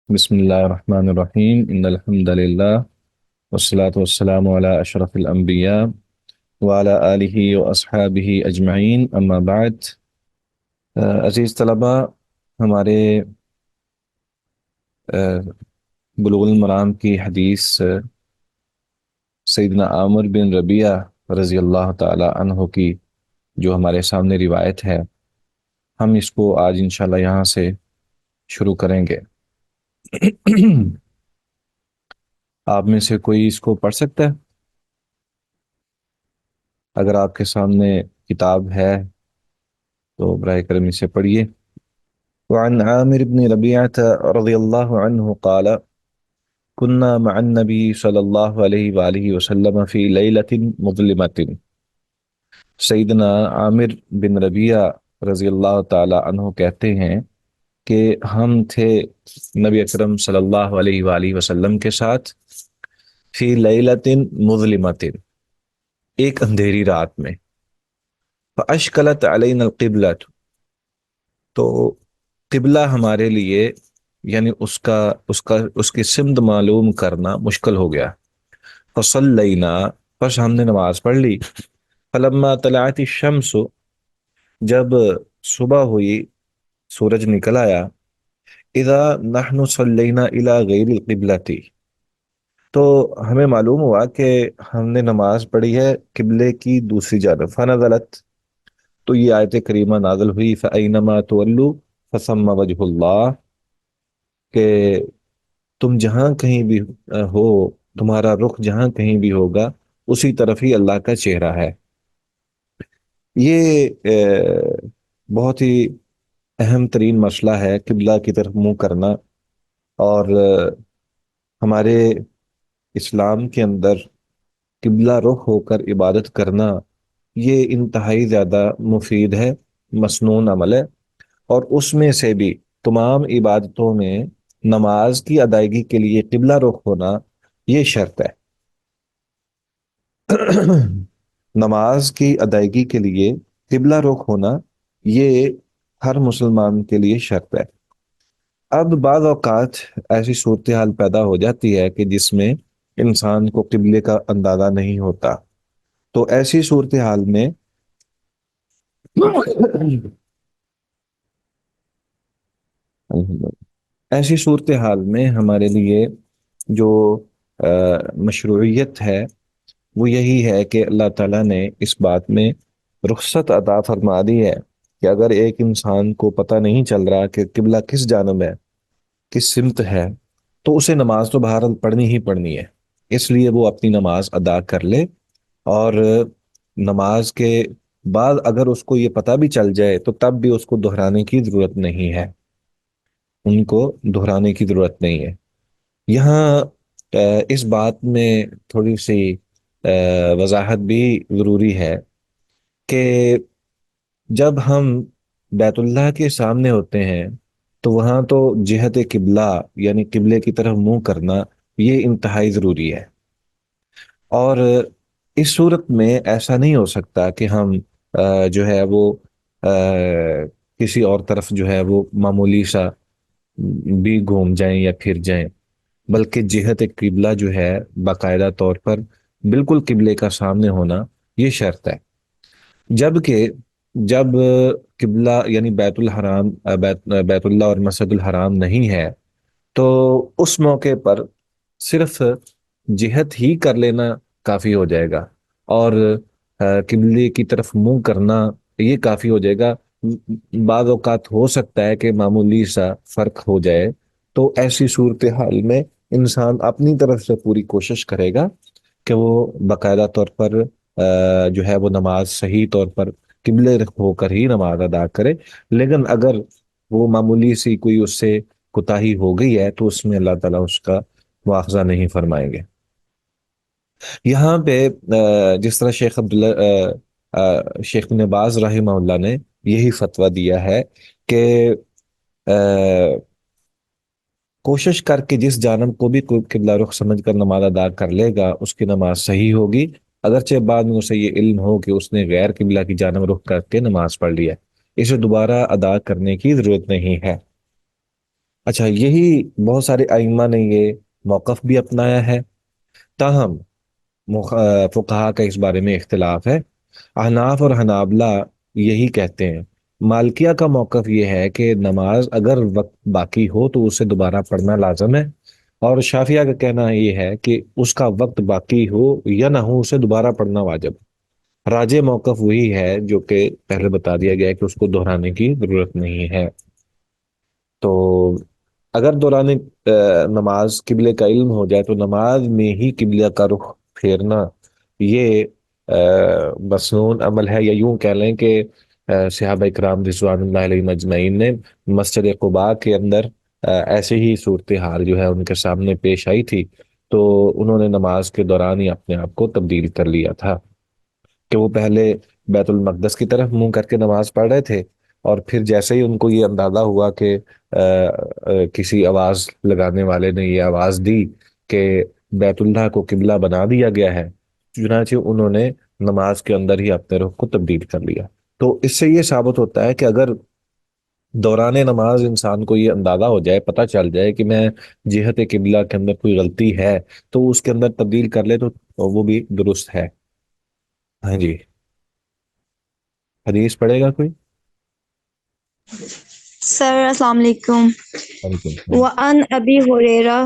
بسم الله الرحمن الرحيم إن الحمد لله والصلاة والسلام على أشرف الأنبياء وعلى آله وأصحابه أجمعين أما بعد عزیز طلبہ، ہمارے بلوغ المرام کی حدیث سیدنا عامر بن ربیعہ رضی اللہ تعالی عنہ کی جو ہمارے سامنے روایت ہے، ہم اس کو آج انشاءاللہ یہاں سے شروع کریں گے۔ آپ میں سے کوئی اس کو پڑھ سکتا ہے؟ اگر آپ کے سامنے کتاب ہے تو براہ کرم اسے پڑھیے۔ وعن عامر بن ربيعة رضي الله عنه قال كنا مع النبي صلى الله عليه وآله وسلم في ليلة مظلمة۔ سیدنا عامر بن ربیعہ رضی اللہ تعالی عنہ کہتے ہیں کہ ہم تھے نبی اکرم صلی اللہ علیہ وآلہ وسلم کے ساتھ فی لیلۃ مظلمۃ، ایک اندھیری رات میں۔ فاشکلت علینا القبلۃ، تو قبلہ ہمارے لیے یعنی اس کی سمت معلوم کرنا مشکل ہو گیا۔ فصلینا، پس ہم نے نماز پڑھ لی۔ فلما طلعت الشمس، جب صبح ہوئی، سورج نکل آیا۔ اذا نحن صلینا الی غیر القبلۃ، تو ہمیں معلوم ہوا کہ ہم نے نماز پڑھی ہے قبلے کی دوسری جانب۔ فنزلت، تو یہ آیت کریمہ نازل ہوئی، فَأَيْنَمَا تُوَلُّوا فَثَمَّ وَجْهُ اللَّهِ، کہ تم جہاں کہیں بھی ہو، تمہارا رخ جہاں کہیں بھی ہوگا اسی طرف ہی اللہ کا چہرہ ہے۔ یہ بہت ہی اہم ترین مسئلہ ہے، قبلہ کی طرف منہ کرنا، اور ہمارے اسلام کے اندر قبلہ رخ ہو کر عبادت کرنا یہ انتہائی زیادہ مفید ہے، مسنون عمل ہے، اور اس میں سے بھی تمام عبادتوں میں نماز کی ادائیگی کے لیے قبلہ رخ ہونا یہ شرط ہے۔ نماز کی ادائیگی کے لیے قبلہ رخ ہونا یہ ہر مسلمان کے لیے شرط ہے۔ اب بعض اوقات ایسی صورتحال پیدا ہو جاتی ہے کہ جس میں انسان کو قبلے کا اندازہ نہیں ہوتا، تو ایسی صورتحال میں ایسی صورتحال میں ہمارے لیے جو مشروعیت ہے وہ یہی ہے کہ اللہ تعالیٰ نے اس بات میں رخصت عطا فرما دی ہے کہ اگر ایک انسان کو پتہ نہیں چل رہا کہ قبلہ کس جانب ہے، کس سمت ہے، تو اسے نماز تو بہرحال پڑھنی ہی پڑھنی ہے۔ اس لیے وہ اپنی نماز ادا کر لے، اور نماز کے بعد اگر اس کو یہ پتہ بھی چل جائے تو تب بھی اس کو دہرانے کی ضرورت نہیں ہے، ان کو دہرانے کی ضرورت نہیں ہے۔ یہاں اس بات میں تھوڑی سی وضاحت بھی ضروری ہے کہ جب ہم بیت اللہ کے سامنے ہوتے ہیں تو وہاں تو جہت قبلہ یعنی قبلے کی طرف منہ کرنا یہ انتہائی ضروری ہے، اور اس صورت میں ایسا نہیں ہو سکتا کہ ہم جو ہے وہ کسی اور طرف جو ہے وہ معمولی سا بھی گھوم جائیں یا پھر جائیں، بلکہ جہت قبلہ جو ہے باقاعدہ طور پر بالکل قبلے کا سامنے ہونا یہ شرط ہے۔ جبکہ جب قبلہ یعنی بیت الحرام بیت اللہ اور مسجد الحرام نہیں ہے تو اس موقع پر صرف جہت ہی کر لینا کافی ہو جائے گا، اور قبلے کی طرف منہ کرنا یہ کافی ہو جائے گا۔ بعض اوقات ہو سکتا ہے کہ معمولی سا فرق ہو جائے، تو ایسی صورتحال میں انسان اپنی طرف سے پوری کوشش کرے گا کہ وہ باقاعدہ طور پر جو ہے وہ نماز صحیح طور پر قبلے رخ ہو کر ہی نماز ادا کرے۔ لیکن اگر وہ معمولی سی کوئی اس سے کوتاہی ہو گئی ہے تو اس میں اللہ تعالیٰ اس کا مواخذہ نہیں فرمائیں گے۔ یہاں پہ جس طرح شیخ ابن باز رحمہ اللہ نے یہی فتویٰ دیا ہے کہ کوشش کر کے جس جانب کو بھی کوئی قبلہ رخ سمجھ کر نماز ادا کر لے گا اس کی نماز صحیح ہوگی، اگرچہ بعد میں اسے یہ علم ہو کہ اس نے غیر قبلہ کی جانب رخ کر کے نماز پڑھ لی ہے، اسے دوبارہ ادا کرنے کی ضرورت نہیں ہے۔ اچھا، یہی بہت سارے ائمہ نے یہ موقف بھی اپنایا ہے، تاہم فقہا کا اس بارے میں اختلاف ہے۔ احناف اور حنابلہ یہی کہتے ہیں۔ مالکیہ کا موقف یہ ہے کہ نماز اگر وقت باقی ہو تو اسے دوبارہ پڑھنا لازم ہے، اور شافعیہ کا کہنا یہ ہے کہ اس کا وقت باقی ہو یا نہ ہو اسے دوبارہ پڑھنا واجب ہے۔ راجح موقف وہی ہے جو کہ پہلے بتا دیا گیا ہے کہ اس کو دہرانے کی ضرورت نہیں ہے۔ تو اگر دوران نماز قبلے کا علم ہو جائے تو نماز میں ہی قبلہ کا رخ پھیرنا یہ مسنون عمل ہے، یا یوں کہہ لیں کہ صحابہ اکرام رضوان اللہ علیہ مجمعین نے مسجد قباء کے اندر ایسے ہی صورتحال جو ہے ان کے سامنے پیش آئی تھی، تو انہوں نے نماز کے دوران ہی اپنے آپ کو تبدیل کر لیا تھا کہ وہ پہلے بیت المقدس کی طرف منہ کر کے نماز پڑھ رہے تھے، اور پھر جیسے ہی ان کو یہ اندازہ ہوا کہ کسی آواز لگانے والے نے یہ آواز دی کہ بیت اللہ کو قبلہ بنا دیا گیا ہے، چنانچہ انہوں نے نماز کے اندر ہی اپنے رخ کو تبدیل کر لیا۔ تو اس سے یہ ثابت ہوتا ہے کہ اگر دوران نماز انسان کو یہ اندازہ ہو جائے، پتہ چل جائے کہ میں جہت قبلہ کے اندر کوئی غلطی ہے، تو اس کے اندر تبدیل کر لے تو وہ بھی درست ہے۔ ہاں جی، حدیث پڑھے گا کوئی؟ سر السلام علیکم۔ وعلیکم السلام۔ وعن ابی ہریرہ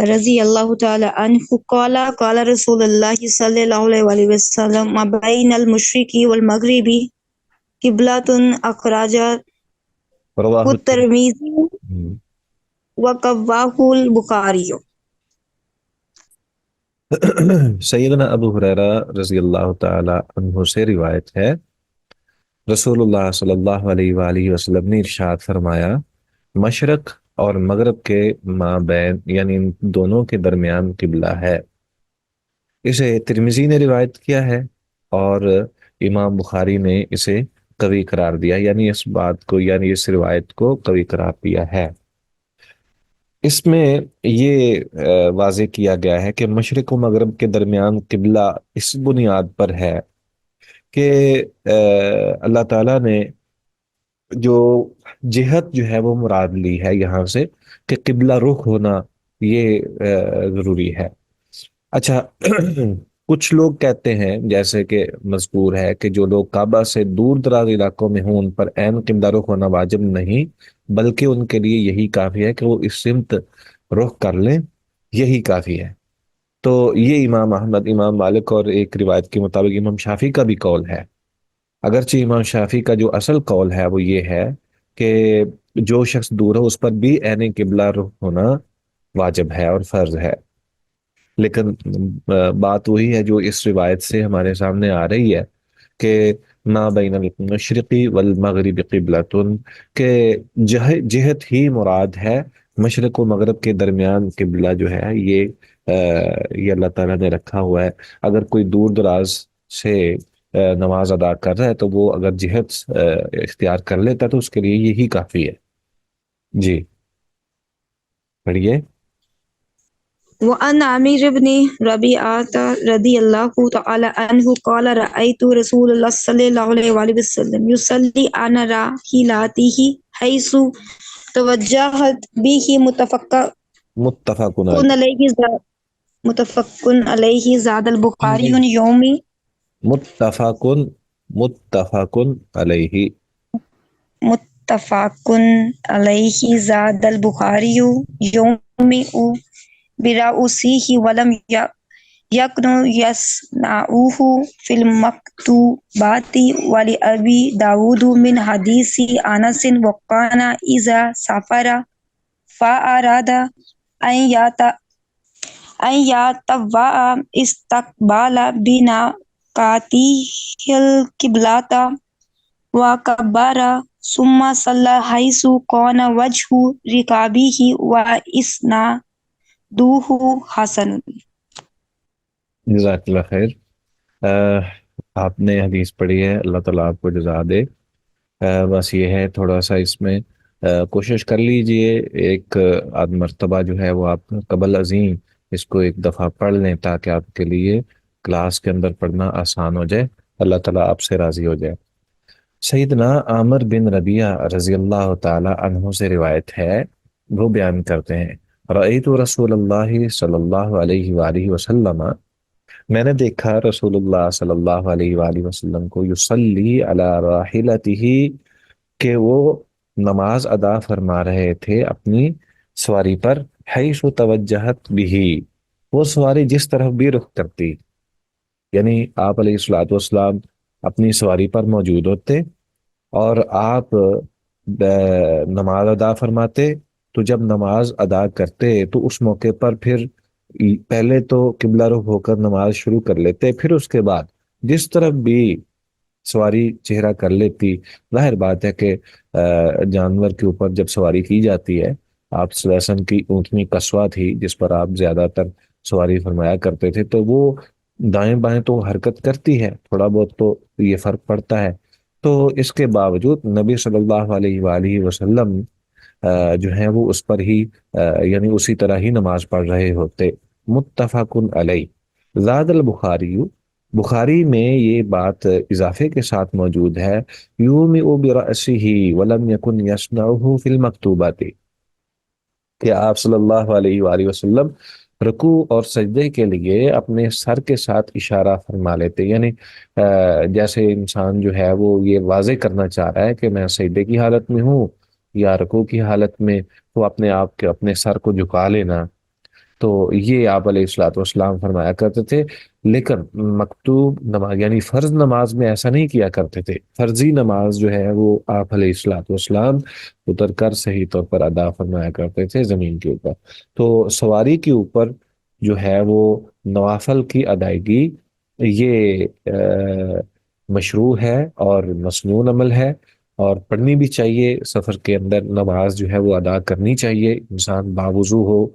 رضی اللہ تعالی عنہ قال قال رسول اللہ صلی اللہ علیہ وسلم ما بین المشرق والمغرب قبلۃ اخرجہ رواہ الترمذی الترمذی۔ وقواہ البخاری۔ سیدنا ابو ہریرہ رضی اللہ تعالی عنہ سے روایت ہے، رسول اللہ صلی اللہ علیہ وآلہ وسلم نے ارشاد فرمایا، مشرق اور مغرب کے مابین یعنی ان دونوں کے درمیان قبلہ ہے۔ اسے ترمذی نے روایت کیا ہے، اور امام بخاری نے اسے قوی قرار دیا، یعنی اس بات کو، یعنی اس روایت کو قوی قرار دیا ہے۔ اس میں یہ واضح کیا گیا ہے کہ مشرق و مغرب کے درمیان قبلہ اس بنیاد پر ہے کہ اللہ تعالیٰ نے جو جہت جو ہے وہ مراد لی ہے یہاں سے، کہ قبلہ رخ ہونا یہ ضروری ہے۔ اچھا، کچھ لوگ کہتے ہیں جیسے کہ مذکور ہے کہ جو لوگ کعبہ سے دور دراز علاقوں میں ہوں ان پر عین قبلہ رخ ہونا واجب نہیں، بلکہ ان کے لیے یہی کافی ہے کہ وہ اس سمت رخ کر لیں، یہی کافی ہے۔ تو یہ امام احمد، امام مالک اور ایک روایت کے مطابق امام شافعی کا بھی قول ہے۔ اگرچہ امام شافعی کا جو اصل قول ہے وہ یہ ہے کہ جو شخص دور ہو اس پر بھی عین قبلہ رخ ہونا واجب ہے اور فرض ہے، لیکن بات وہی ہے جو اس روایت سے ہمارے سامنے آ رہی ہے کہ ما بین المشرقی والمغرب قبلۃ، کہ جہت ہی مراد ہے، مشرق و مغرب کے درمیان قبلہ جو ہے یہ اللہ تعالیٰ نے رکھا ہوا ہے۔ اگر کوئی دور دراز سے نماز ادا کر رہا ہے تو وہ اگر جہت اختیار کر لیتا ہے تو اس کے لیے یہی کافی ہے۔ جی پڑھیے۔ وعن عامر بن ربيعة رضي الله تعالى عنه قال رأيت رسول الله صلى الله عليه وآله وسلم يصلي على راحلته حيث توجهت به متفق علیہ۔ متفق عليه زاد البخاري يومي متفق متفق علیہ۔ متفق عليه زاد البخاري يومي برأسه ولم يكن يصنعه في المكتوبات ولأبي داود من حديث أنس وكان إذا سافر فأراد أن يتوضأ استقبل بناقته القبلة وكبر ثم صلى حيث كان وجه ركابه وإسناده حسن۔ جزاک اللہ خیر۔ آپ نے حدیث پڑھی ہے، اللہ تعالیٰ آپ کو جزا دے۔ بس یہ ہے تھوڑا سا اس میں کوشش کر لیجئے ایک آدھ مرتبہ جو ہے وہ آپ قبل ازیں اس کو ایک دفعہ پڑھ لیں تاکہ آپ کے لیے کلاس کے اندر پڑھنا آسان ہو جائے، اللہ تعالیٰ آپ سے راضی ہو جائے۔ سیدنا عامر بن ربیعہ رضی اللہ تعالی عنہ سے روایت ہے، وہ بیان کرتے ہیں، رأیت رسول اللہ صلی اللہ علیہ وآلہ وسلم، میں نے دیکھا رسول اللہ صلی اللہ علیہ وآلہ وسلم کو، یصلی علی راحلتہ، کہ وہ نماز ادا فرما رہے تھے اپنی سواری پر، حیث توجہت بھی، وہ سواری جس طرف بھی رخ کرتی، یعنی آپ علیہ الصلوۃ والسلام اپنی سواری پر موجود ہوتے اور آپ نماز ادا فرماتے، تو جب نماز ادا کرتے تو اس موقع پر پھر پہلے تو قبلہ رخ ہو کر نماز شروع کر لیتے، پھر اس کے بعد جس طرف بھی سواری چہرہ کر لیتی۔ ظاہر بات ہے کہ جانور کے اوپر جب سواری کی جاتی ہے، آپ صلی اللہ علیہ وسلم کی اونٹنی قصوہ تھی جس پر آپ زیادہ تر سواری فرمایا کرتے تھے، تو وہ دائیں بائیں تو حرکت کرتی ہے، تھوڑا بہت تو یہ فرق پڑتا ہے، تو اس کے باوجود نبی صلی اللہ علیہ وآلہ وسلم جو ہیں وہ اس پر ہی یعنی اسی طرح ہی نماز پڑھ رہے ہوتے۔ متفق علیہ۔ زاد البخاری، بخاری میں یہ بات اضافے کے ساتھ موجود ہے، یومئ برأسہ ولم یکن یصنعہ فی المکتوبات، کہ آپ صلی اللہ علیہ وآلہ وسلم رکوع اور سجدے کے لیے اپنے سر کے ساتھ اشارہ فرما لیتے، یعنی جیسے انسان جو ہے وہ یہ واضح کرنا چاہ رہا ہے کہ میں سجدے کی حالت میں ہوں یا رکوع کی حالت میں، تو اپنے آپ کے اپنے سر کو جھکا لینا، تو یہ آپ علیہ الصلوۃ والسلام فرمایا کرتے تھے۔ لیکن مکتوب نماز یعنی فرض نماز میں ایسا نہیں کیا کرتے تھے، فرضی نماز جو ہے وہ آپ علیہ الصلوۃ والسلام اتر کر صحیح طور پر ادا فرمایا کرتے تھے زمین کے اوپر۔ تو سواری کے اوپر جو ہے وہ نوافل کی ادائیگی یہ مشروع ہے اور مسنون عمل ہے، اور پڑھنی بھی چاہیے، سفر کے اندر نماز جو ہے وہ ادا کرنی چاہیے، انسان باوضو ہو۔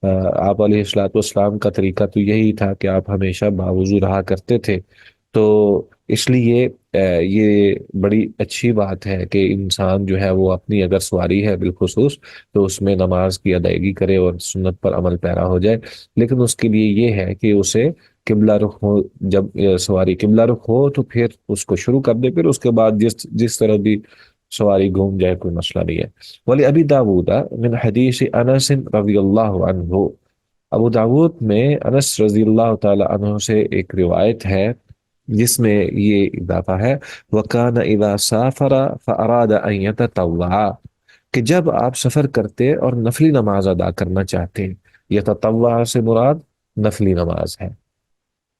آپ علیہ الصلوۃ والسلام کا طریقہ تو یہی تھا کہ آپ ہمیشہ باوضو رہا کرتے تھے، تو اس لیے یہ بڑی اچھی بات ہے کہ انسان جو ہے وہ اپنی اگر سواری ہے بالخصوص تو اس میں نماز کی ادائیگی کرے اور سنت پر عمل پیرا ہو جائے، لیکن اس کے لیے یہ ہے کہ اسے قبلہ رخ ہو، جب سواری قبلہ رخ ہو تو پھر اس کو شروع کر دے، پھر اس کے بعد جس طرح بھی سواری گھوم جائے کوئی مسئلہ نہیں ہے۔ ولی ابی داود من حدیث انس رضی اللہ عنہ، ابو داود میں انس رضی اللہ تعالی عنہ سے ایک روایت ہے جس میں یہ اضافہ ہے، وَكَانَ إِذَا سَافَرَ فَأَرَادَ أَن يَتَطَوَّعَ، کہ جب آپ سفر کرتے اور نفلی نماز ادا کرنا چاہتے، یتطوع سے مراد نفلی نماز ہے،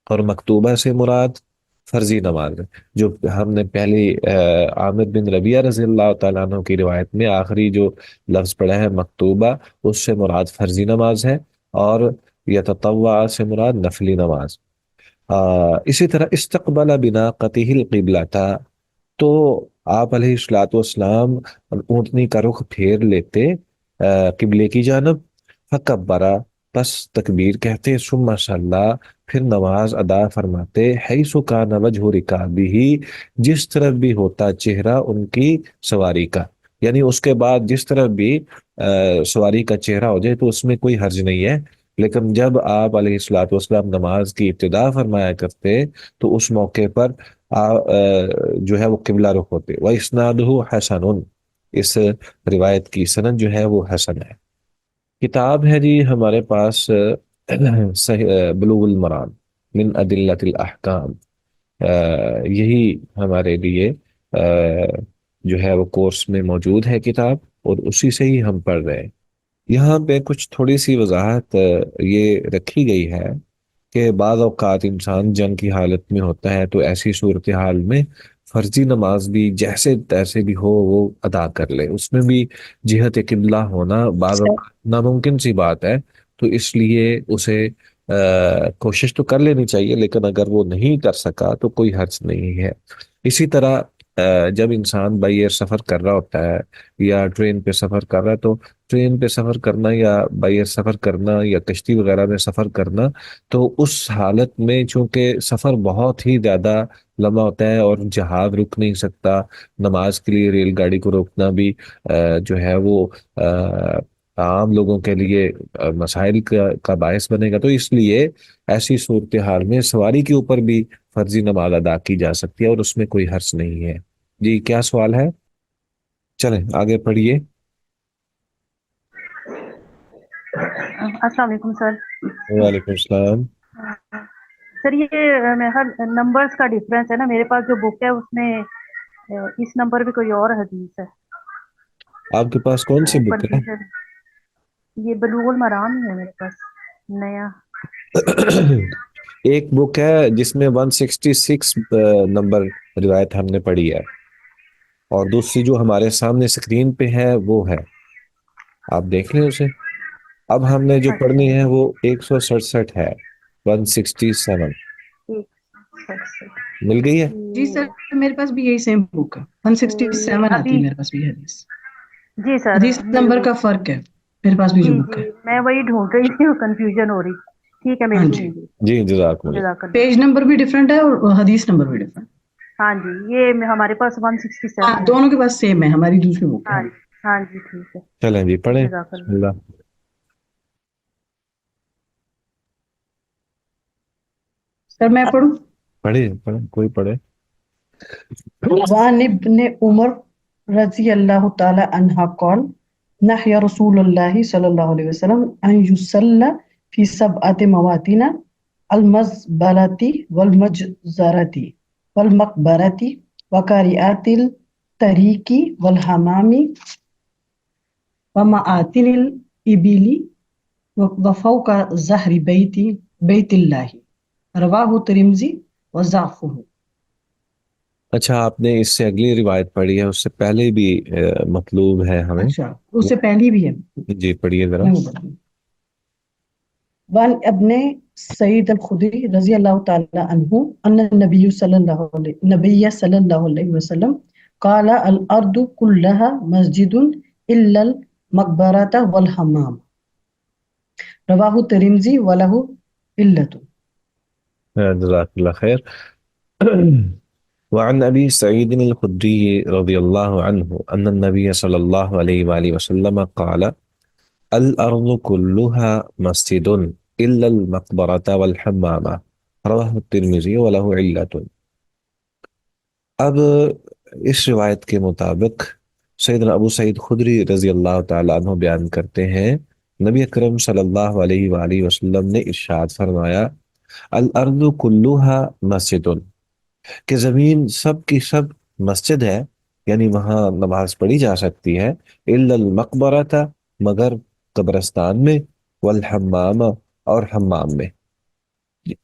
اور مکتوبہ سے مراد فرضی نماز ہے، جو ہم نے پہلی عامر بن ربیعہ رضی اللہ تعالیٰ عنہ کی روایت میں آخری جو لفظ پڑھا ہے مکتوبہ، اس سے مراد فرضی نماز ہے، اور یتطوع سے مراد نفلی نماز۔ اسی طرح استقبل بناقتہ القبلہ تھا، تو آپ علیہ الصلوۃ والسلام اونٹنی کا رخ پھیر لیتے قبلے کی جانب، فکبرا، پس تکبیر کہتے، ثم صلی، پھر نماز ادا فرماتے، حیث کان وجہ رکابہ، جس طرف بھی ہوتا چہرہ ان کی سواری کا، یعنی اس کے بعد جس طرف بھی سواری کا چہرہ ہو جائے تو اس میں کوئی حرج نہیں ہے، لیکن جب آپ علیہ الصلوۃ والسلام نماز کی ابتدا فرمایا کرتے تو اس موقع پر جو ہے وہ قبلہ رخ ہوتے۔ وَإِسْنَادُهُ حَسَنٌ، اس روایت کی سند جو ہے وہ حسن ہے۔ کتاب ہے جی ہمارے پاس بلوغ المرام من ادلۃ الاحکام، یہی ہمارے لیے جو ہے وہ کورس میں موجود ہے کتاب، اور اسی سے ہی ہم پڑھ رہے ہیں۔ یہاں پہ کچھ تھوڑی سی وضاحت یہ رکھی گئی ہے کہ بعض اوقات انسان جنگ کی حالت میں ہوتا ہے، تو ایسی صورتحال میں فرضی نماز بھی جیسے تیسے بھی ہو وہ ادا کر لے، اس میں بھی جہت قبلہ ہونا بعض اوقات ناممکن سی بات ہے، تو اس لیے اسے کوشش تو کر لینی چاہیے، لیکن اگر وہ نہیں کر سکا تو کوئی حرج نہیں ہے۔ اسی طرح جب انسان بائی ایئر سفر کر رہا ہوتا ہے یا ٹرین پہ سفر کر رہا ہے، تو ٹرین پہ سفر کرنا یا بائی ایئر سفر کرنا یا کشتی وغیرہ میں سفر کرنا، تو اس حالت میں چونکہ سفر بہت ہی زیادہ لمبا ہوتا ہے اور جہاز رک نہیں سکتا، نماز کے لیے ریل گاڑی کو روکنا بھی جو ہے وہ عام لوگوں کے لیے مسائل کا باعث بنے گا، تو اس لیے ایسی صورتحال میں سواری کے اوپر بھی فرضی نماز ادا کی جا سکتی ہے اور اس میں کوئی حرج نہیں ہے۔ جی کیا سوال ہے؟ چلیں آگے پڑھیے. السلام علیکم سر. وعلیکم السلام. سر یہ نمبرز کا ڈفرینس ہے نا، میرے پاس جو بک ہے اس میں اس نمبر پہ کوئی اور حدیث ہے. آپ کے پاس کون سی بک ہے؟ کنفیوژن. یہ بلوغ المرام ہی ہے میرے پاس نیا. ایک بک ہے جس میں 166 نمبر روایت ہم نے پڑھی ہے، اور دوسری جو ہمارے سامنے سکرین پہ ہے وہ ہے، آپ دیکھ لیں اسے. اب ہم نے جو اچھا پڑھنی ہے وہ 167 ہے، 167 مل گئی ہے. جی سر میرے پاس بھی یہی سیم بک ہے، 167 آتی ہے ابھی میرے پاس بھی حدیث. جی سر حدیث نمبر کا فرق ہے، میرے پاس بھی جی جو بک جی ہے. میں وہی ڈھونڈ رہی تھی، کنفیوژن ہو رہی. ٹھیک ہے ہاں میری جی، بھی. جی جزاک اللہ. جزاک اللہ. پیج نمبر بھی ڈفرینٹ ہے اور حدیث نمبر بھی ڈفرینٹ. ہاں جی یہ ہمارے پاس 167 ہاں ہے. دونوں کے پاس سیم ہے، ہماری دوسری بک ہے. ہاں جی ہاں جی ٹھیک ہے. چلیں جی پڑھیں. جزاک بسم اللہ. اللہ. سر میں پڑھوں؟ پڑھیں پڑھیں کوئی پڑھے. وعن ابن عمر رضی اللہ تعالی عنہ قال نحی رسول اللہ صلی اللہ علیہ وسلم ان یصلی فی سبعۃ مواطن المزبلۃ والمجزرۃ والمقبرۃ وقارعات الطریق والحمام ومآتن الإبل وفوق ظہر بیت اللہ رواہ ترمذی وضعفہ. اچھا آپ نے اس سے اگلی روایت پڑھی ہے، اس سے پہلے بھی مطلوب ہے ہمیں. اچھا اس سے پہلی بھی ہے. جی پڑھیے ذرا. میں وہ پڑھتی ہوں. وعن ابن سعید الخدری رضی اللہ تعالی عنہ ان النبی صلی اللہ علیہ وسلم قال الارض كلها مسجد الا المقبرة والحمام رواہ ترمذی وله علت. جزاک اللہ خیر. وعن ابي سعيد الخدري رضي الله عنه ان النبي صلى الله عليه وآله وسلم قال الارض كلها مسجد الا المقبرة والحمام رواه الترمذي وله علة. اب اس روایت کے مطابق سیدنا ابو سعید خدری رضی اللہ تعالی عنہ بیان کرتے ہیں، نبی اکرم صلی اللہ علیہ وآلہ وسلم نے ارشاد فرمایا الارض کلھا مسجد، کہ زمین سب کی سب مسجد ہے، یعنی وہاں نماز پڑھی جا سکتی ہے، الا المقبرۃ مگر قبرستان میں، والحمام اور حمام میں.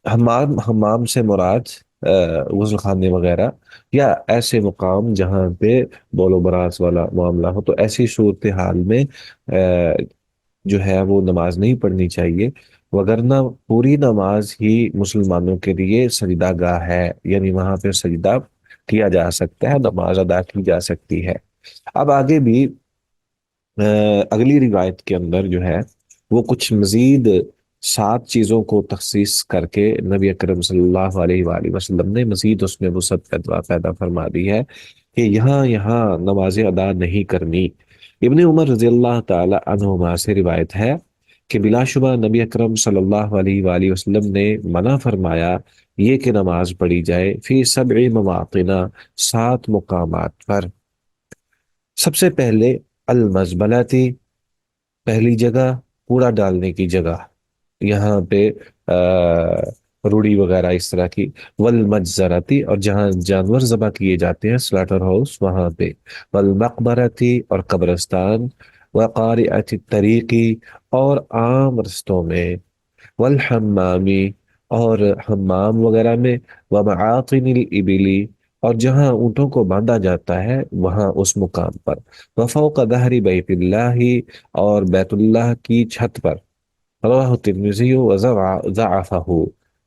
حمام سے مراد غسل خانے وغیرہ یا ایسے مقام جہاں پہ بول و براس والا معاملہ ہو، تو ایسی صورتحال میں جو ہے وہ نماز نہیں پڑھنی چاہیے، وگرنہ پوری نماز ہی مسلمانوں کے لیے سجدہ گاہ ہے، یعنی وہاں پہ سجدہ کیا جا سکتا ہے، نماز ادا کی جا سکتی ہے. اب آگے بھی اگلی روایت کے اندر جو ہے وہ کچھ مزید 7 چیزوں کو تخصیص کر کے نبی اکرم صلی اللہ علیہ وآلہ وسلم نے مزید اس میں وسعت پیدا فرما دی ہے کہ یہاں نمازیں ادا نہیں کرنی. ابن عمر رضی اللہ تعالی عنہما سے روایت ہے کہ بلا شبہ نبی اکرم صلی اللہ علیہ وآلہ وسلم نے منع فرمایا یہ کہ نماز پڑھی جائے فی 7 مواطن 7 مقامات پر. سب سے پہلے المزبلاتی، پہلی جگہ کوڑا ڈالنے کی جگہ، یہاں پہ روڑی وغیرہ اس طرح کی، والمجزراتی اور جہاں جانور ذبح کیے جاتے ہیں سلاٹر ہاؤس وہاں پہ، والمقبرتی اور قبرستان، وقارعۃ الطریقی اور عام رستوں میں، والحمامی اور حمام وغیرہ میں، ومعاطن الابلی اور جہاں اونٹوں کو باندھا جاتا ہے وہاں اس مقام پر، وفوق ظہر بیت اللہ اور بیت اللہ کی چھت پر. رواہ ترمذی وضعفہ،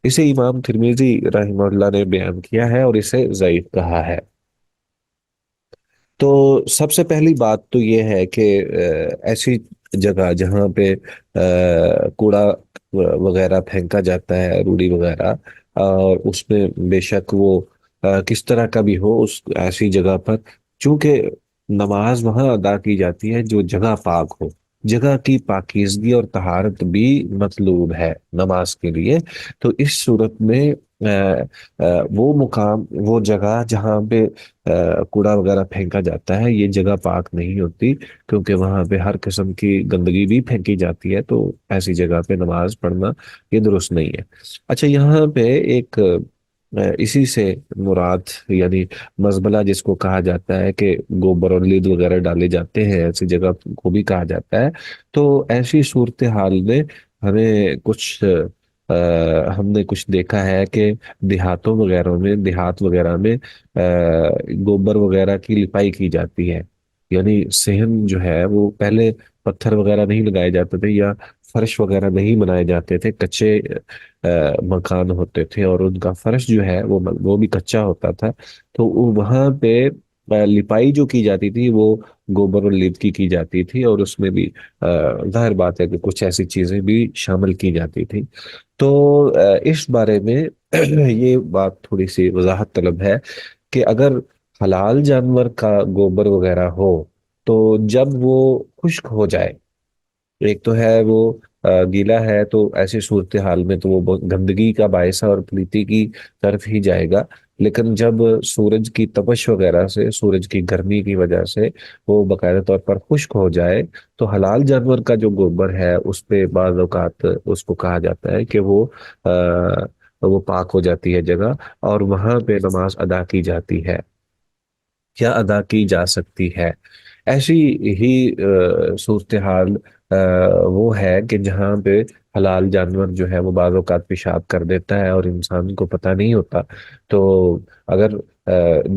اسے امام ترمذی رحمہ اللہ نے بیان کیا ہے اور اسے ضعیف کہا ہے. تو سب سے پہلی بات تو یہ ہے کہ ایسی جگہ جہاں پہ کوڑا وغیرہ پھینکا جاتا ہے، روڑی وغیرہ، اور اس میں بے شک وہ کس طرح کا بھی ہو، اس ایسی جگہ پر چونکہ نماز وہاں ادا کی جاتی ہے جو جگہ پاک ہو، جگہ کی پاکیزگی اور طہارت بھی مطلوب ہے نماز کے لیے، تو اس صورت میں وہ مقام، وہ جگہ جہاں پہ کوڑا وغیرہ پھینکا جاتا ہے، یہ جگہ پاک نہیں ہوتی، کیونکہ وہاں پہ ہر قسم کی گندگی بھی پھینکی جاتی ہے، تو ایسی جگہ پہ نماز پڑھنا یہ درست نہیں ہے۔ اچھا، یہاں پہ ایک اسی سے مراد یعنی مزبلہ جس کو کہا جاتا ہے کہ گوبر اور لید وغیرہ ڈالے جاتے ہیں، ایسی جگہ کو بھی کہا جاتا ہے۔ تو ایسی صورتحال میں ہمیں کچھ ہم نے کچھ دیکھا ہے کہ دیہات وغیرہ میں گوبر وغیرہ کی لپائی کی جاتی ہے، یعنی صحن جو ہے وہ پہلے پتھر وغیرہ نہیں لگائے جاتے تھے، یا فرش وغیرہ نہیں بنائے جاتے تھے، کچے مکان ہوتے تھے، اور ان کا فرش جو ہے وہ بھی کچا ہوتا تھا، تو وہاں پہ لپائی جو کی جاتی تھی وہ گوبر اور لید کی جاتی تھی، اور اس میں بھی ظاہر بات ہے کہ کچھ ایسی چیزیں بھی شامل کی جاتی تھی۔ تو اس بارے میں یہ بات تھوڑی سی وضاحت طلب ہے کہ اگر حلال جانور کا گوبر وغیرہ ہو، تو جب وہ خشک ہو جائے، ایک تو ہے وہ گیلا ہے، تو ایسی صورتحال میں تو وہ بہت گندگی کا باعث ہے اور پلیتی کی طرف ہی جائے گا، لیکن جب سورج کی تپش وغیرہ سے، سورج کی گرمی کی وجہ سے وہ باقاعدہ طور پر خشک ہو جائے، تو حلال جانور کا جو گوبر ہے اس پہ بعض اوقات اس کو کہا جاتا ہے کہ وہ پاک ہو جاتی ہے جگہ، اور وہاں پہ نماز ادا کی جاتی ہے یا ادا کی جا سکتی ہے۔ ایسی ہی صورتحال وہ ہے کہ جہاں پہ حلال جانور جو ہے وہ بعض اوقات پیشاب کر دیتا ہے اور انسان کو پتہ نہیں ہوتا، تو اگر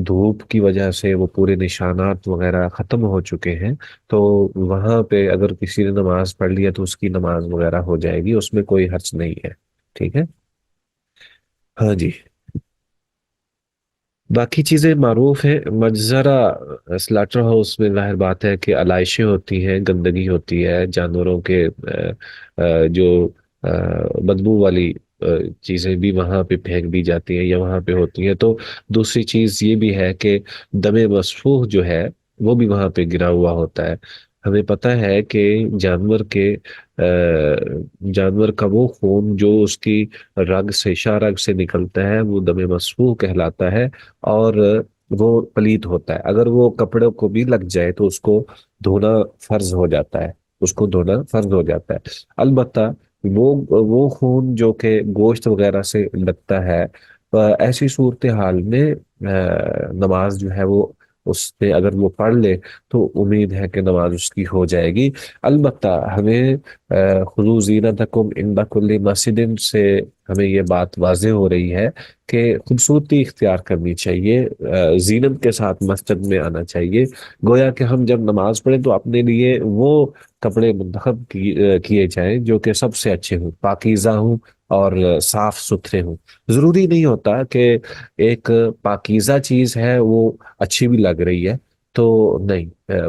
دھوپ کی وجہ سے وہ پورے نشانات وغیرہ ختم ہو چکے ہیں، تو وہاں پہ اگر کسی نے نماز پڑھ لی ہے تو اس کی نماز وغیرہ ہو جائے گی، اس میں کوئی حرج نہیں ہے۔ ٹھیک ہے، ہاں جی۔ باقی چیزیں معروف ہیں، مجزرہ سلاٹر ہاؤس میں ظاہر بات ہے کہ علائشیں ہوتی ہیں، گندگی ہوتی ہے، جانوروں کے جو بدبو والی چیزیں بھی وہاں پہ پھینک دی جاتی ہیں یا وہاں پہ ہوتی ہیں۔ تو دوسری چیز یہ بھی ہے کہ دم مسفوح جو ہے وہ بھی وہاں پہ گرا ہوا ہوتا ہے۔ ہمیں پتہ ہے کہ جانور کا وہ خون جو اس کی رگ سے، شاہ رگ سے نکلتا ہے، وہ دم مسفوح کہلاتا ہے، اور وہ پلیت ہوتا ہے۔ اگر وہ کپڑوں کو بھی لگ جائے تو اس کو دھونا فرض ہو جاتا ہے، اس کو دھونا فرض ہو جاتا ہے۔ البتہ وہ خون جو کہ گوشت وغیرہ سے لگتا ہے، ایسی صورتحال میں نماز جو ہے وہ اس نے اگر وہ پڑھ لے تو امید ہے کہ نماز اس کی ہو جائے گی۔ البتہ ہمیں خُذُوا زِینَتَکُمْ عِنْدَ کُلِّ مَسْجِدٍ سے ہمیں یہ بات واضح ہو رہی ہے کہ خوبصورتی اختیار کرنی چاہیے، زینت کے ساتھ مسجد میں آنا چاہیے، گویا کہ ہم جب نماز پڑھیں تو اپنے لیے وہ کپڑے منتخب کیے جائیں جو کہ سب سے اچھے ہوں، پاکیزہ ہوں اور صاف ستھرے ہوں۔ ضروری نہیں ہوتا کہ ایک پاکیزہ چیز ہے وہ اچھی بھی لگ رہی ہے، تو نہیں،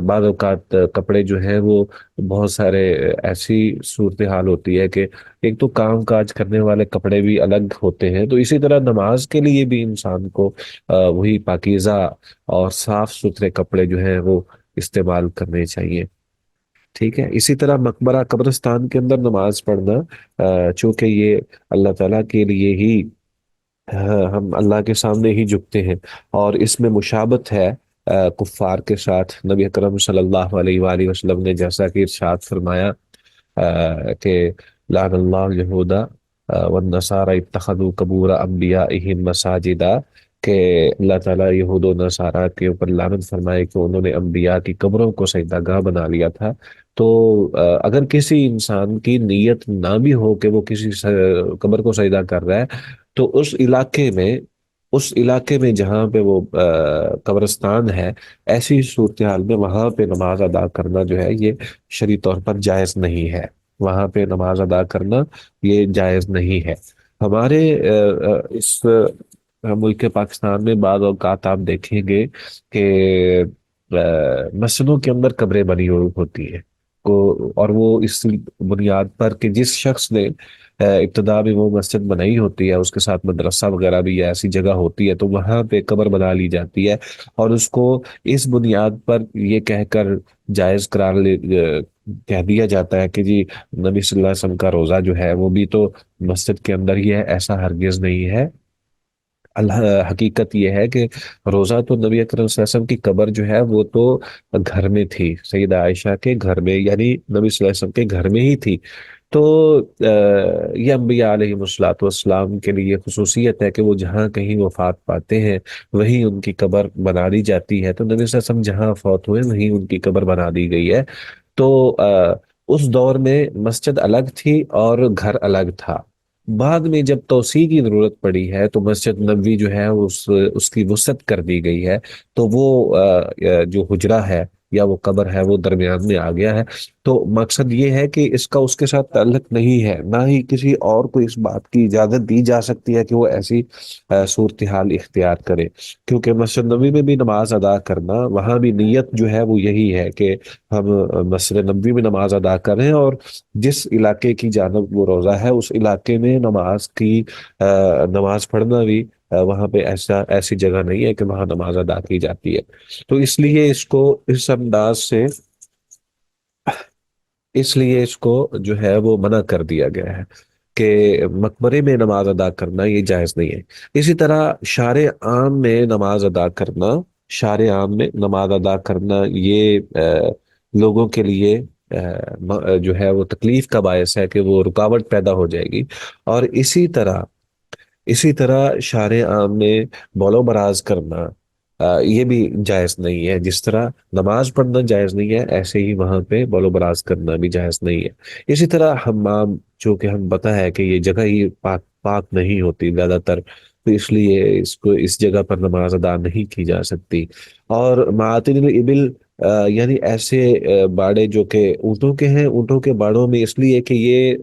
بعض اوقات کپڑے جو ہیں وہ بہت سارے ایسی صورتحال ہوتی ہے کہ ایک تو کام کاج کرنے والے کپڑے بھی الگ ہوتے ہیں، تو اسی طرح نماز کے لیے بھی انسان کو وہی پاکیزہ اور صاف ستھرے کپڑے جو ہیں وہ استعمال کرنے چاہیے۔ ٹھیک ہے، اسی طرح مقبرہ قبرستان کے اندر نماز پڑھنا، چونکہ یہ اللہ تعالیٰ کے لیے ہی، ہم اللہ کے سامنے ہی جھکتے ہیں، اور اس میں مشابت ہے کفار کے ساتھ۔ نبی اکرم صلی اللہ علیہ وآلہ وسلم نے جیسا کہ ارشاد فرمایا کہ لعن اللہ الہودا والنصارى اتخذوا قبور انبیائہم مساجدا، کہ اللہ تعالیٰ یہود و نصارہ کے اوپر لعنت فرمائے کہ انہوں نے انبیاء کی قبروں کو سجدہ گاہ بنا لیا تھا۔ تو اگر کسی انسان کی نیت نہ بھی ہو کہ وہ کسی قبر کو سجدہ کر رہا ہے، تو اس علاقے میں جہاں پہ وہ قبرستان ہے، ایسی صورتحال میں وہاں پہ نماز ادا کرنا جو ہے یہ شرعی طور پر جائز نہیں ہے، وہاں پہ نماز ادا کرنا یہ جائز نہیں ہے۔ ہمارے اس ملک پاکستان میں بعض اوقات آپ دیکھیں گے کہ مسجدوں کے اندر قبریں بنی ہوئی ہوتی ہیں، اور وہ اس بنیاد پر کہ جس شخص نے ابتدا میں وہ مسجد بنائی ہوتی ہے، اس کے ساتھ مدرسہ وغیرہ بھی ایسی جگہ ہوتی ہے، تو وہاں پہ قبر بنا لی جاتی ہے، اور اس کو اس بنیاد پر یہ کہہ کر جائز کہہ دیا جاتا ہے کہ جی نبی صلی اللہ علیہ وسلم کا روزہ جو ہے وہ بھی تو مسجد کے اندر ہی ہے۔ ایسا ہرگز نہیں ہے، حقیقت یہ ہے کہ روزہ تو نبی اکرم صلی اللہ علیہ وسلم کی قبر جو ہے وہ تو گھر میں تھی، سیدہ عائشہ کے گھر میں، یعنی نبی صلی اللہ علیہ وسلم کے گھر میں ہی تھی. تو یہ انبیاء علیہ الصلوۃ والسلام کے لیے خصوصیت ہے کہ وہ جہاں کہیں وفات پاتے ہیں وہیں ان کی قبر بنا دی جاتی ہے. تو نبی صلی اللہ علیہ وسلم جہاں فوت ہوئے وہیں ان کی قبر بنا دی گئی ہے. تو اس دور میں مسجد الگ تھی اور گھر الگ تھا. بعد میں جب توسیع کی ضرورت پڑی ہے تو مسجد نبوی جو ہے اس کی وسعت کر دی گئی ہے. تو وہ جو حجرہ ہے یا وہ قبر ہے وہ درمیان میں آ گیا ہے. تو مقصد یہ ہے کہ اس کا اس کے ساتھ تعلق نہیں ہے، نہ ہی کسی اور کو اس بات کی اجازت دی جا سکتی ہے کہ وہ ایسی صورتحال اختیار کرے. کیونکہ مسجد نبوی میں بھی نماز ادا کرنا، وہاں بھی نیت جو ہے وہ یہی ہے کہ ہم مسجد نبوی میں نماز ادا کریں، اور جس علاقے کی جانب وہ روزہ ہے اس علاقے میں نماز پڑھنا بھی وہاں پہ ایسی جگہ نہیں ہے کہ وہاں نماز ادا کی جاتی ہے. تو اس لیے اس کو اس انداز سے، اس لیے اس کو جو ہے وہ منع کر دیا گیا ہے کہ مقبرے میں نماز ادا کرنا یہ جائز نہیں ہے. اسی طرح شارع عام میں نماز ادا کرنا، شارع عام میں نماز ادا کرنا یہ لوگوں کے لیے جو ہے وہ تکلیف کا باعث ہے کہ وہ رکاوٹ پیدا ہو جائے گی. اور اسی طرح شارع عام میں بول و براز کرنا یہ بھی جائز نہیں ہے. جس طرح نماز پڑھنا جائز نہیں ہے ایسے ہی وہاں پہ بول و براز کرنا بھی جائز نہیں ہے. اسی طرح حمام، جو کہ ہم پتہ ہے کہ یہ جگہ ہی پاک پاک نہیں ہوتی زیادہ تر، تو اس لیے اس جگہ پر نماز ادا نہیں کی جا سکتی. اور معاطن الابل یعنی ایسے باڑے جو کہ اونٹوں کے ہیں، اونٹوں کے باڑوں میں اس لیے کہ یہ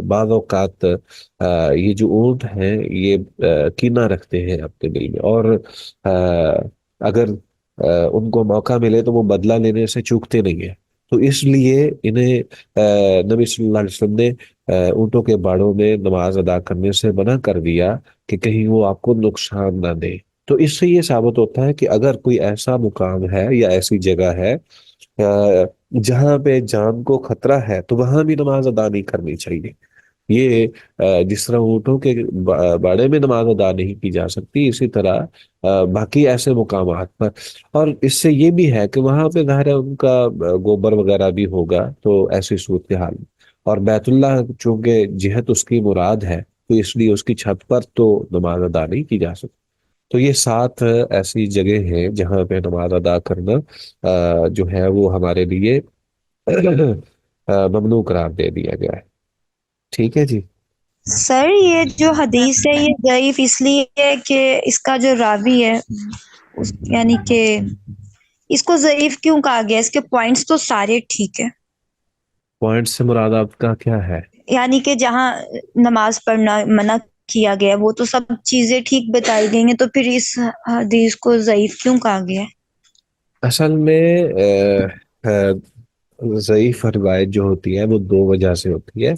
بعض اوقات یہ جو اونٹ ہیں یہ کینہ رکھتے ہیں اپنے دل میں، اور اگر ان کو موقع ملے تو وہ بدلہ لینے سے چوکتے نہیں ہیں. تو اس لیے انہیں نبی صلی اللہ علیہ وسلم نے اونٹوں کے باڑوں میں نماز ادا کرنے سے منع کر دیا کہ کہیں وہ آپ کو نقصان نہ دے. تو اس سے یہ ثابت ہوتا ہے کہ اگر کوئی ایسا مقام ہے یا ایسی جگہ ہے جہاں پہ جان کو خطرہ ہے تو وہاں بھی نماز ادا نہیں کرنی چاہیے. یہ جس طرح اونٹوں کے باڑے میں نماز ادا نہیں کی جا سکتی، اسی طرح باقی ایسے مقامات پر. اور اس سے یہ بھی ہے کہ وہاں پہ ظاہر ہے ان کا گوبر وغیرہ بھی ہوگا، تو ایسی صورتحال. اور بیت اللہ چونکہ جہت اس کی مراد ہے تو اس لیے اس کی چھت پر تو نماز ادا نہیں کی جا سکتی. تو یہ 7 ایسی جگہ ہیں جہاں پہ نماز ادا کرنا جو ہے وہ ہمارے لیے ممنوع قرار دے دیا گیا ہے. ٹھیک ہے جی. سر یہ جو حدیث ہے یہ ضعیف اس لیے ہے کہ اس کا جو راوی ہے یعنی کہ اس کو ضعیف کیوں کہا گیا؟ اس کے پوائنٹس تو سارے ٹھیک ہے. پوائنٹ سے مراد آپ کا کیا ہے؟ یعنی کہ جہاں نماز پڑھنا منع کیا گیا وہ تو سب چیزیں ٹھیک بتائی گئی ہیں، تو پھر اس حدیث کو ضعیف کیوں کہا گیا ہے؟ اصل میں ضعیف روایت جو ہوتی ہے وہ 2 وجہ سے ہوتی ہے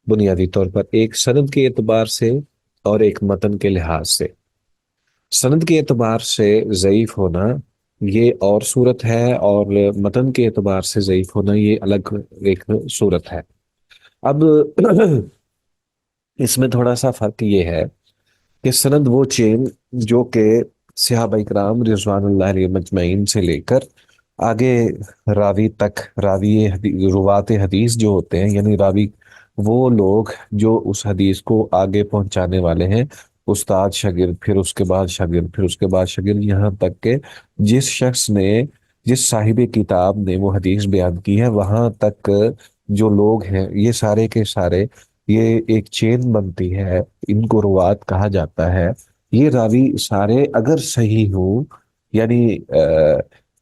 بنیادی طور پر. ایک سند کے اعتبار سے اور ایک متن کے لحاظ سے. سند کے اعتبار سے ضعیف ہونا یہ اور صورت ہے، اور متن کے اعتبار سے ضعیف ہونا یہ الگ ایک صورت ہے. اب اس میں تھوڑا سا فرق یہ ہے کہ سند وہ چین جو کہ صحابہ کرام رضوان اللہ علیہ مجمعین سے لے کر آگے راوی تک، روات حدیث جو ہوتے ہیں، یعنی راوی وہ لوگ جو اس حدیث کو آگے پہنچانے والے ہیں، استاد شاگرد، پھر اس کے بعد شاگرد، پھر اس کے بعد شاگرد، یہاں تک کہ جس صاحب کتاب نے وہ حدیث بیان کی ہے وہاں تک جو لوگ ہیں یہ سارے کے سارے، یہ ایک چین بنتی ہے، ان کو روات کہا جاتا ہے. یہ راوی سارے اگر صحیح ہوں، یعنی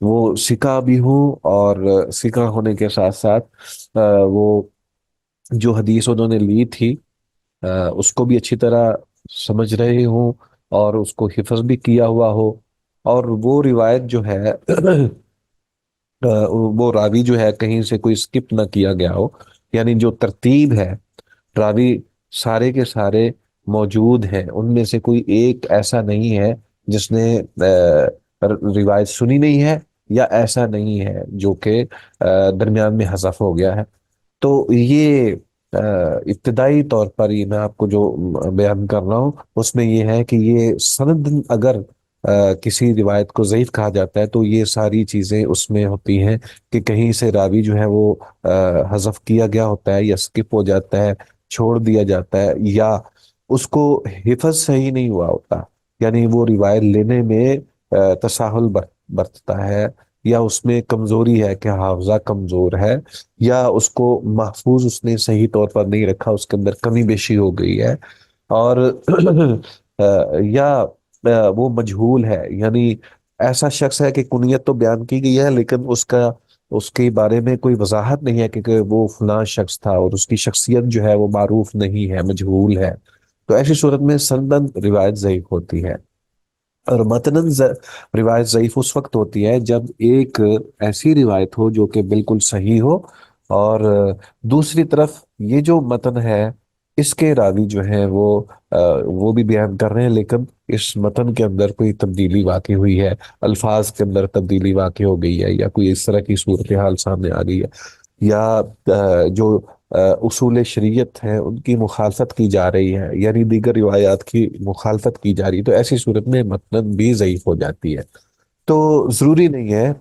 وہ ثقہ بھی ہوں، اور ثقہ ہونے کے ساتھ ساتھ وہ جو حدیث انہوں نے لی تھی اس کو بھی اچھی طرح سمجھ رہے ہوں اور اس کو حفظ بھی کیا ہوا ہو، اور وہ روایت جو ہے وہ راوی جو ہے کہیں سے کوئی سکپ نہ کیا گیا ہو، یعنی جو ترتیب ہے راوی سارے کے سارے موجود ہیں، ان میں سے کوئی ایک ایسا نہیں ہے جس نے روایت سنی نہیں ہے، یا ایسا نہیں ہے جو کہ درمیان میں حذف ہو گیا ہے. تو یہ ابتدائی طور پر یہ میں آپ کو جو بیان کر رہا ہوں اس میں یہ ہے کہ یہ سند اگر کسی روایت کو ضعیف کہا جاتا ہے تو یہ ساری چیزیں اس میں ہوتی ہیں کہ کہیں سے راوی جو ہے وہ حذف کیا گیا ہوتا ہے یا سکپ ہو جاتا ہے، چھوڑ دیا جاتا ہے، یا اس کو حفظ صحیح نہیں ہوا ہوتا، یعنی وہ روایت لینے میں تساہل برتتا ہے، یا اس میں کمزوری ہے کہ حافظہ کمزور ہے، یا اس کو محفوظ اس نے صحیح طور پر نہیں رکھا، اس کے اندر کمی بیشی ہو گئی ہے، اور یا وہ مجہول ہے، یعنی ایسا شخص ہے کہ کنیت تو بیان کی گئی ہے لیکن اس کے بارے میں کوئی وضاحت نہیں ہے کہ وہ فلاں شخص تھا، اور اس کی شخصیت جو ہے وہ معروف نہیں ہے، مجہول ہے، تو ایسی صورت میں سندن روایت ضعیف ہوتی ہے۔ اور متناً روایت ضعیف اس وقت ہوتی ہے جب ایک ایسی روایت ہو جو کہ بالکل صحیح ہو، اور دوسری طرف یہ جو متن ہے اس کے راوی جو ہیں وہ بھی بیان کر رہے ہیں، لیکن اس متن کے اندر کوئی تبدیلی واقع ہوئی ہے، الفاظ کے اندر تبدیلی واقع ہو گئی ہے، یا کوئی اس طرح کی صورتحال سامنے آ گئی ہے، یا جو اصول شریعت ہیں ان کی مخالفت کی جا رہی ہے، یعنی دیگر روایات کی مخالفت کی جا رہی ہے، تو ایسی صورت میں متن بھی ضعیف ہو جاتی ہے۔ تو ضروری نہیں ہے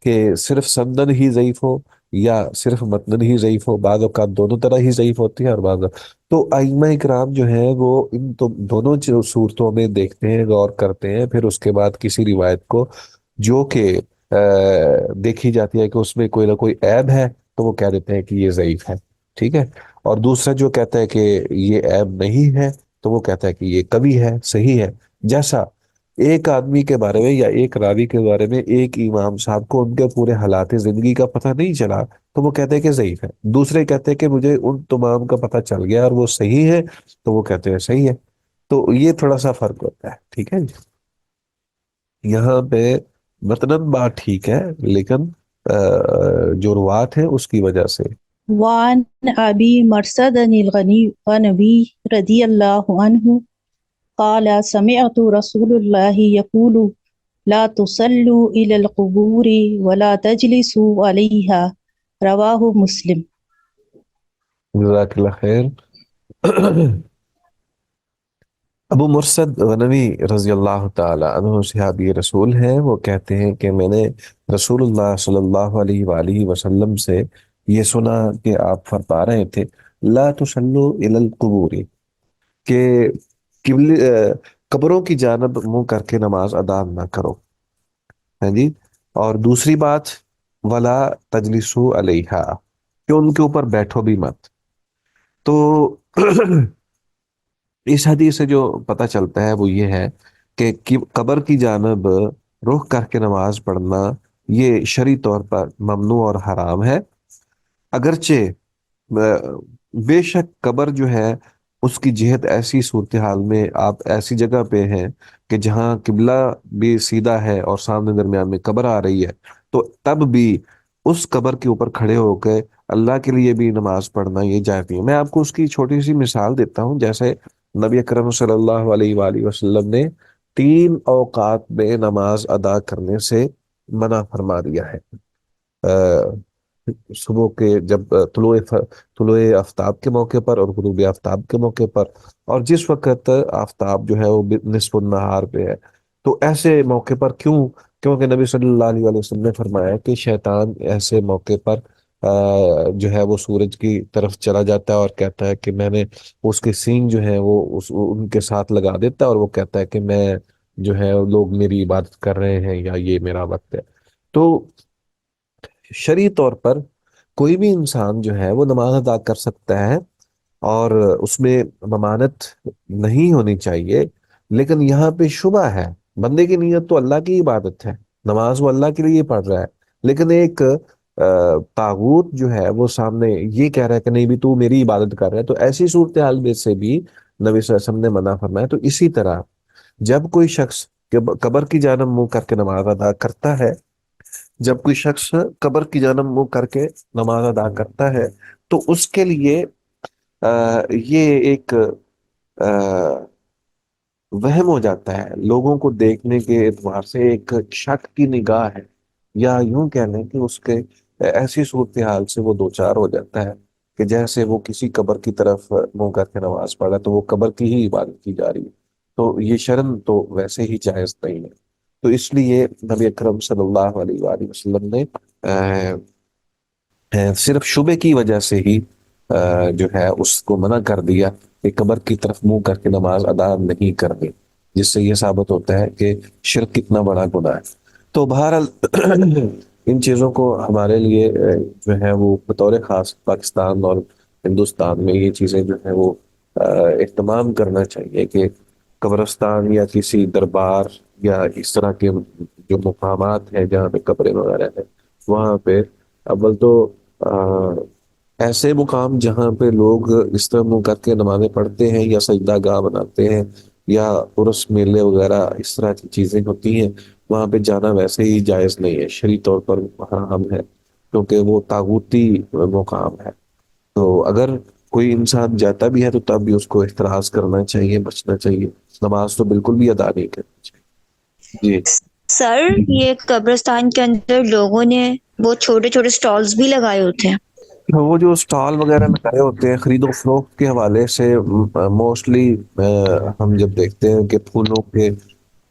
کہ صرف سندن ہی ضعیف ہو یا صرف متن ہی ضعیف ہو، بعض اوقات دونوں طرح ہی ضعیف ہوتی ہے، اور تو ائمہ کرام جو ہیں وہ ان دونوں صورتوں میں دیکھتے ہیں، غور کرتے ہیں، پھر اس کے بعد کسی روایت کو جو کہ دیکھی جاتی ہے کہ اس میں کوئی نہ کوئی عیب ہے تو وہ کہہ دیتے ہیں کہ یہ ضعیف ہے، ٹھیک ہے، اور دوسرا جو کہتا ہے کہ یہ عیب نہیں ہے تو وہ کہتا ہے کہ یہ کبھی ہے، صحیح ہے۔ جیسا ایک آدمی کے بارے میں یا ایک راوی کے بارے میں ایک امام صاحب کو ان کے پورے حالات زندگی کا پتہ نہیں چلا تو وہ کہتے ہیں کہ ضعیف ہے، دوسرے کہتے ہیں کہ مجھے ان تمام کا پتہ چل گیا اور وہ صحیح ہے تو وہ کہتے ہیں صحیح ہے، تو یہ تھوڑا سا فرق ہوتا ہے، ٹھیک ہے جی۔ یہاں پہ متناً بات ٹھیک ہے لیکن جو روات ہے اس کی وجہ سے۔ وعن أبي مرثد الغنوي رضي الله عنه قال سمعت رسول الله يقول لا تصلوا إلى القبور ولا تجلسوا عليها رواه مسلم۔ جزاک اللہ خیر۔ ابو مرثد غنوی رضی اللہ تعالی عنہ صحابی رسول ہیں، وہ کہتے ہیں کہ میں نے رسول اللہ صلی اللہ علیہ وآلہ وسلم سے یہ سنا کہ آپ فرما رہے تھے لا تصلوا الی القبور، کہ قبروں کی جانب منہ کر کے نماز ادا نہ کرو، ہاں جی، اور دوسری بات ولا تجلسوا علیہا، کہ ان کے اوپر بیٹھو بھی مت۔ تو اس حدیث سے جو پتہ چلتا ہے وہ یہ ہے کہ قبر کی جانب رخ کر کے نماز پڑھنا یہ شرعی طور پر ممنوع اور حرام ہے، اگرچہ بے شک قبر جو ہے اس کی جہت ایسی صورتحال میں آپ ایسی جگہ پہ ہیں کہ جہاں قبلہ بھی سیدھا ہے اور سامنے درمیان میں قبر آ رہی ہے، تو تب بھی اس قبر کے اوپر کھڑے ہو کے اللہ کے لیے بھی نماز پڑھنا یہ جائز نہیں ہے۔ میں آپ کو اس کی چھوٹی سی مثال دیتا ہوں، جیسے نبی اکرم صلی اللہ علیہ وآلہ وسلم نے 3 اوقات میں نماز ادا کرنے سے منع فرما دیا ہے۔ صبح کے جب طلوع آفتاب کے موقع پر اور غروب آفتاب کے موقع پر، اور جس وقت آفتاب جو ہے وہ نصف النہار پہ ہے، تو ایسے موقع پر کیونکہ نبی صلی اللہ علیہ وآلہ وسلم نے فرمایا کہ شیطان ایسے موقع پر جو ہے وہ سورج کی طرف چلا جاتا ہے اور کہتا ہے کہ میں نے اس کے سینگ جو ہیں وہ ان کے ساتھ لگا دیتا ہے، اور وہ کہتا ہے کہ میں جو ہے لوگ میری عبادت کر رہے ہیں یا یہ میرا وقت ہے۔ تو شرعی طور پر کوئی بھی انسان جو ہے وہ نماز ادا کر سکتا ہے اور اس میں ممانت نہیں ہونی چاہیے، لیکن یہاں پہ شبہ ہے، بندے کی نیت تو اللہ کی عبادت ہے، نماز وہ اللہ کے لیے پڑھ رہا ہے، لیکن ایک طاغوت جو ہے وہ سامنے یہ کہہ رہا ہے کہ نہیں بھی تو میری عبادت کر رہا ہے، تو ایسی صورتحال میں سے بھی نبی صلی اللہ علیہ وسلم نے منع فرمایا۔ تو اسی طرح جب کوئی شخص قبر کی جانب منہ کر کے نماز ادا کرتا ہے، جب کوئی شخص قبر کی جانب منہ کر کے نماز ادا کرتا ہے تو اس کے لیے یہ ایک وہم ہو جاتا ہے، لوگوں کو دیکھنے کے اعتبار سے ایک شک کی نگاہ ہے، یا یوں کہہ لیں کہ اس کے ایسی صورتحال سے وہ دوچار ہو جاتا ہے کہ جیسے وہ کسی قبر کی طرف منہ کر کے نماز پڑھ رہا ہے تو وہ قبر کی ہی عبادت کی جا رہی ہے، تو یہ شرم تو ویسے ہی جائز نہیں ہے۔ تو اس لیے نبی اکرم صلی اللہ علیہ وآلہ وسلم نے صرف شبے کی وجہ سے ہی جو ہے اس کو منع کر دیا کہ قبر کی طرف منہ کر کے نماز ادا نہیں کرنی، جس سے یہ ثابت ہوتا ہے کہ شرک کتنا بڑا گناہ ہے۔ تو بہرحال ان چیزوں کو ہمارے لیے جو ہے وہ بطور خاص پاکستان اور ہندوستان میں یہ چیزیں جو ہے وہ اہتمام کرنا چاہیے کہ قبرستان یا کسی دربار یا اس طرح کے جو مقامات ہیں جہاں پہ قبریں وغیرہ ہیں، وہاں پہ اول تو ایسے مقام جہاں پہ لوگ اس طرح منہ کر کے نمازیں پڑھتے ہیں یا سجدہ گاہ بناتے ہیں یا عرس میلے وغیرہ اس طرح کی چیزیں ہوتی ہیں، وہاں پہ جانا ویسے ہی جائز نہیں ہے، شرعی طور پر حرام ہے، کیونکہ وہ طاغوتی مقام ہے۔ تو اگر کوئی انسان جاتا بھی ہے تو تب بھی اس کو احتراز کرنا چاہیے، بچنا چاہیے، نماز تو بالکل بھی ادا نہیں کرنی چاہیے۔ سر یہ قبرستان کے اندر لوگوں نے وہ چھوٹے چھوٹے سٹالز بھی لگائے ہوتے ہیں۔ وہ جو اسٹال وغیرہ لگائے ہوتے ہیں خرید و فروخت کے حوالے سے موسٹلی ہم جب دیکھتے ہیں کہ پھولوں کے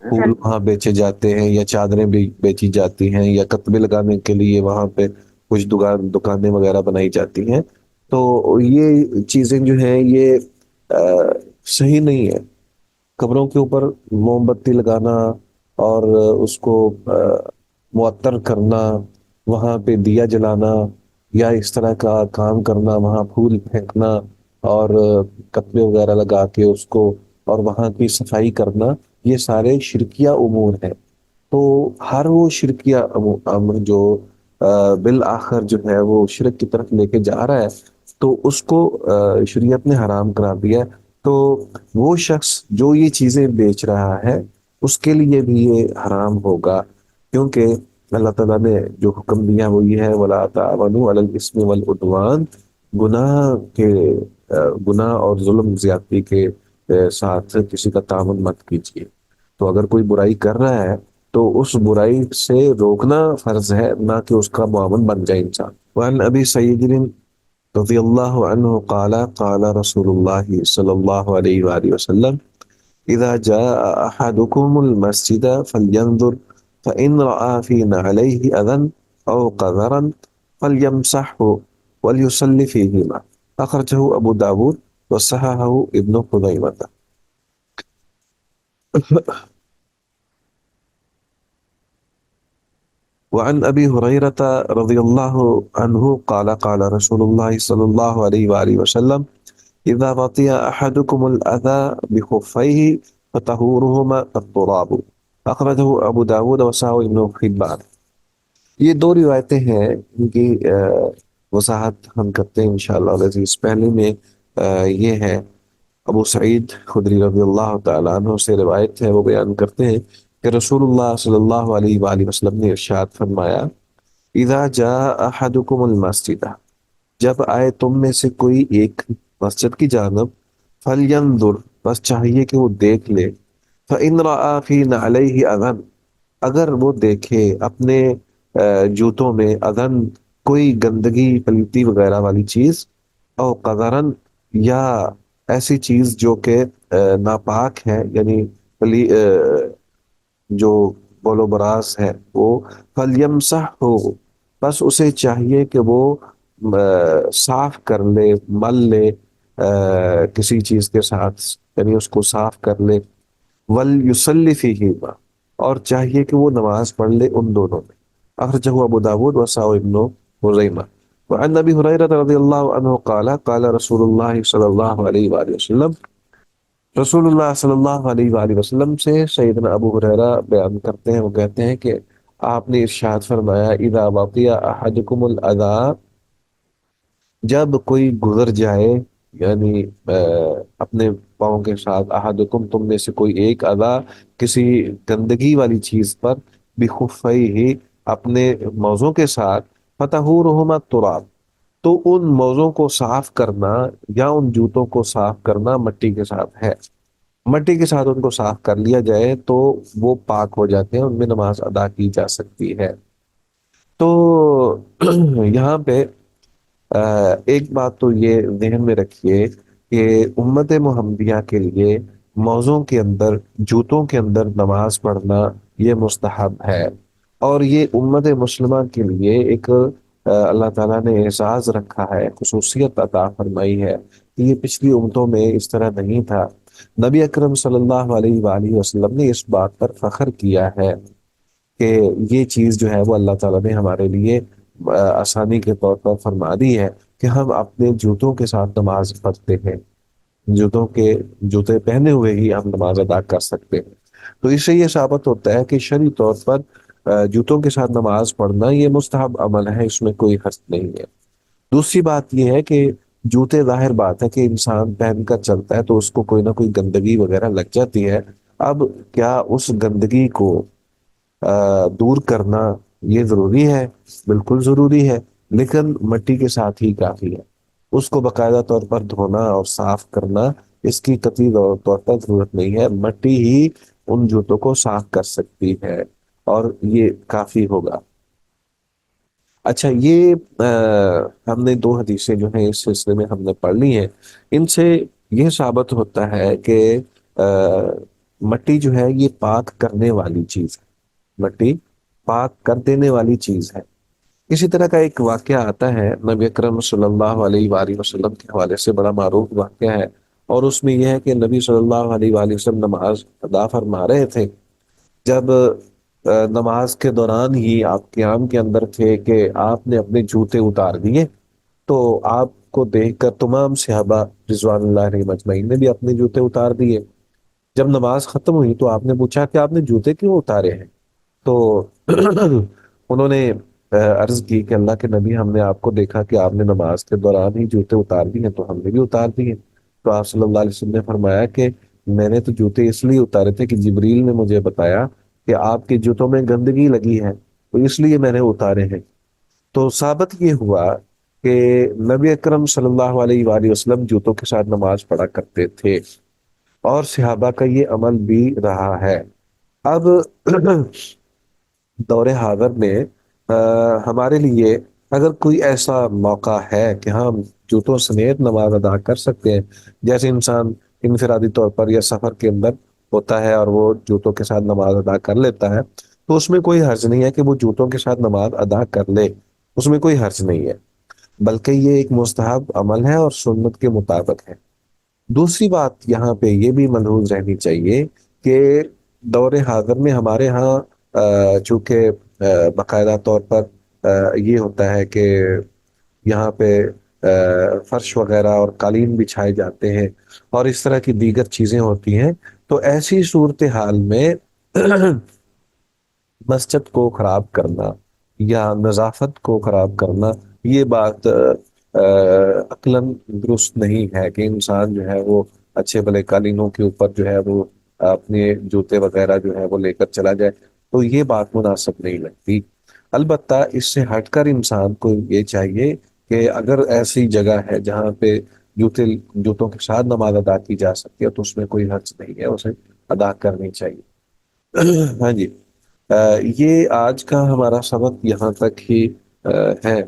پھول وہاں بیچے جاتے ہیں یا چادریں بھی بیچی جاتی ہیں یا کتبے لگانے کے لیے وہاں پہ کچھ دکانیں وغیرہ بنائی جاتی ہیں، تو یہ چیزیں جو ہیں یہ صحیح نہیں ہے۔ قبروں کے اوپر موم بتی لگانا اور اس کو معطر کرنا، وہاں پہ دیا جلانا یا اس طرح کا کام کرنا، وہاں پھول پھینکنا اور کتبے وغیرہ لگا کے اس کو اور وہاں کی صفائی کرنا، یہ سارے شرکیہ امور ہیں۔ تو ہر وہ شرکیہ امر جو بالآخر جو ہے وہ شرک کی طرف لے کے جا رہا ہے تو اس کو شریعت نے حرام قرار دیا ہے۔ تو وہ شخص جو یہ چیزیں بیچ رہا ہے اس کے لیے بھی یہ حرام ہوگا، کیونکہ اللہ تعالیٰ نے جو حکم دیا وہ یہ ہے وَلَا تَعَوَنُوا عَلَى الْإِثْمِ وَالْعُدْوَانِ، گناہ اور ظلم زیادتی کے ساتھ کسی کا تعاون مت کیجیے۔ تو اگر کوئی برائی کر رہا ہے تو اس برائی سے روکنا فرض ہے، نہ کہ اس کا معاون بن جائے انسان۔ وعن ابی سعید رضی اللہ عنہ قال قال رسول اللہ صلی اللہ علیہ وآلہ وسلم اذا جاء احدكم المسجد فلينظر فإن رأى في نعليه أذى أو قذرا فليمسحه وليصلي فيهما، أخرجه أبو داود وصححه ابن خزيمة۔ وعن أبي هريرة رضي الله عنه قال قال رسول الله صلى الله عليه وآله وسلم إذا بطئ أحدكم الأذى بخفيه فطهورهما التراب، أخرجه أبو داود وصححه ابن حبان۔ یہ دو روایتیں ہیں، ان کی وضاحت ہم کرتے ہیں انشاءاللہ العزیز۔ پہلے میں یہ ہے ابو سعید خدری رضی اللہ تعالیٰ عنہ سے روایت ہے، وہ بیان کرتے ہیں کہ رسول اللہ صلی اللہ علیہ وآلہ وسلم نے ارشاد فرمایا اذا جاء احدکم المسجد، جب آئے تم میں سے کوئی ایک مسجد کی جانب، فلینظر، بس چاہیے کہ وہ دیکھ لے، فإن رأى فی نعلیہ اذن، اگر وہ دیکھے اپنے جوتوں میں اذن، کوئی گندگی پلیتی وغیرہ والی چیز، او قذرن، یا ایسی چیز جو کہ ناپاک ہے، یعنی جو بول و براز ہے وہ، فلیمسحہ، بس اسے چاہیے کہ وہ صاف کر لے، مل لے کسی چیز کے ساتھ، یعنی اس کو صاف کر لے، ولیصلی فیہما، اور چاہیے کہ وہ نماز پڑھ لے ان دونوں میں۔ اخرجہ ابو داود وصححہ ابن خزیمہ۔ وعن ابی ہریرہ رضی اللہ عنہ قال قال رسول اللہ صلی اللہ علیہ وآلہ وسلم، رسول اللہ صلی اللہ علیہ وآلہ وسلم سے سیدنا ابو ہریرہ بیان کرتے ہیں، وہ کہتے ہیں کہ آپ نے ارشاد فرمایا اذا بطئ احدکم الاذى، جب کوئی گزر جائے، یعنی اپنے پاؤں کے ساتھ، احدکم تم میں سے کوئی ایک، اذى کسی گندگی والی چیز پر، بخفیہ اپنے موزوں کے ساتھ، فطہورہما التراب، تو ان موزوں کو صاف کرنا یا ان جوتوں کو صاف کرنا مٹی کے ساتھ ہے، مٹی کے ساتھ ان کو صاف کر لیا جائے تو وہ پاک ہو جاتے ہیں، ان میں نماز ادا کی جا سکتی ہے۔ تو یہاں پہ ایک بات تو یہ ذہن میں رکھیے کہ امت محمدیہ کے لیے موزوں کے اندر، جوتوں کے اندر نماز پڑھنا یہ مستحب ہے، اور یہ امت مسلمہ کے لیے ایک اللہ تعالیٰ نے اعزاز رکھا ہے، خصوصیت عطا فرمائی ہے کہ یہ پچھلی امتوں میں اس طرح نہیں تھا۔ نبی اکرم صلی اللہ علیہ وآلہ وسلم نے اس بات پر فخر کیا ہے کہ یہ چیز جو ہے وہ اللہ تعالیٰ نے ہمارے لیے آسانی کے طور پر فرما دی ہے کہ ہم اپنے جوتوں کے ساتھ نماز پڑھتے ہیں، جوتے پہنے ہوئے ہی ہم نماز ادا کر سکتے ہیں۔ تو اس سے یہ ثابت ہوتا ہے کہ شرعی طور پر جوتوں کے ساتھ نماز پڑھنا یہ مستحب عمل ہے، اس میں کوئی حرج نہیں ہے۔ دوسری بات یہ ہے کہ جوتے، ظاہر بات ہے کہ انسان پہن کر چلتا ہے تو اس کو کوئی نہ کوئی گندگی وغیرہ لگ جاتی ہے۔ اب کیا اس گندگی کو دور کرنا یہ ضروری ہے؟ بالکل ضروری ہے، لیکن مٹی کے ساتھ ہی کافی ہے۔ اس کو باقاعدہ طور پر دھونا اور صاف کرنا، اس کی قطعی طور پر ضرورت نہیں ہے، مٹی ہی ان جوتوں کو صاف کر سکتی ہے اور یہ کافی ہوگا۔ اچھا، یہ ہم نے دو حدیثیں جو ہیں اس سلسلے میں ہم نے پڑھ لی ہیں، ان سے یہ ثابت ہوتا ہے کہ مٹی جو ہے یہ پاک کرنے والی چیز ہے، مٹی پاک کر دینے والی چیز ہے۔ اسی طرح کا ایک واقعہ آتا ہے نبی اکرم صلی اللہ علیہ وآلہ وسلم کے حوالے سے، بڑا معروف واقعہ ہے، اور اس میں یہ ہے کہ نبی صلی اللہ علیہ وآلہ وسلم نماز ادا فرما رہے تھے۔ جب نماز کے دوران ہی آپ قیام کے اندر تھے کہ آپ نے اپنے جوتے اتار دیے، تو آپ کو دیکھ کر تمام صحابہ رضوان اللہ علیہم اجمعین نے بھی اپنے جوتے اتار دیے۔ جب نماز ختم ہوئی تو آپ نے پوچھا کہ آپ نے جوتے کیوں اتارے ہیں؟ تو انہوں نے عرض کی کہ اللہ کے نبی، ہم نے آپ کو دیکھا کہ آپ نے نماز کے دوران ہی جوتے اتار دیے تو ہم نے بھی اتار دیے۔ تو آپ صلی اللہ علیہ وسلم نے فرمایا کہ میں نے تو جوتے اس لیے اتارے تھے کہ جبریل نے مجھے بتایا کہ آپ کے جوتوں میں گندگی لگی ہے، تو اس لیے میں نے اتارے ہیں۔ تو ثابت یہ ہوا کہ نبی اکرم صلی اللہ علیہ وآلہ وسلم جوتوں کے ساتھ نماز پڑھا کرتے تھے، اور صحابہ کا یہ عمل بھی رہا ہے۔ اب دور حاضر میں ہمارے لیے اگر کوئی ایسا موقع ہے کہ ہم جوتوں سمیت نماز ادا کر سکتے ہیں، جیسے انسان انفرادی طور پر یا سفر کے اندر ہوتا ہے اور وہ جوتوں کے ساتھ نماز ادا کر لیتا ہے، تو اس میں کوئی حرج نہیں ہے کہ وہ جوتوں کے ساتھ نماز ادا کر لے، اس میں کوئی حرج نہیں ہے، بلکہ یہ ایک مستحب عمل ہے اور سنت کے مطابق ہے۔ دوسری بات یہاں پہ یہ بھی ملحوظ رہنی چاہیے کہ دور حاضر میں ہمارے ہاں چونکہ باقاعدہ طور پر یہ ہوتا ہے کہ یہاں پہ فرش وغیرہ اور قالین بچھائے جاتے ہیں اور اس طرح کی دیگر چیزیں ہوتی ہیں، تو ایسی صورتحال میں مسجد کو خراب کرنا یا نظافت کو خراب کرنا، یہ بات عقلاً درست نہیں ہے کہ انسان جو ہے وہ اچھے بھلے قالینوں کے اوپر جو ہے وہ اپنے جوتے وغیرہ جو ہے وہ لے کر چلا جائے، تو یہ بات مناسب نہیں لگتی۔ البتہ اس سے ہٹ کر انسان کو یہ چاہیے کہ اگر ایسی جگہ ہے جہاں پہ جوتوں کے ساتھ نماز ادا کی جا سکتی ہے تو اس میں کوئی حرج نہیں ہے، اسے ادا کرنی چاہیے۔ ہاں جی، یہ آج کا ہمارا سبق یہاں تک ہی ہے۔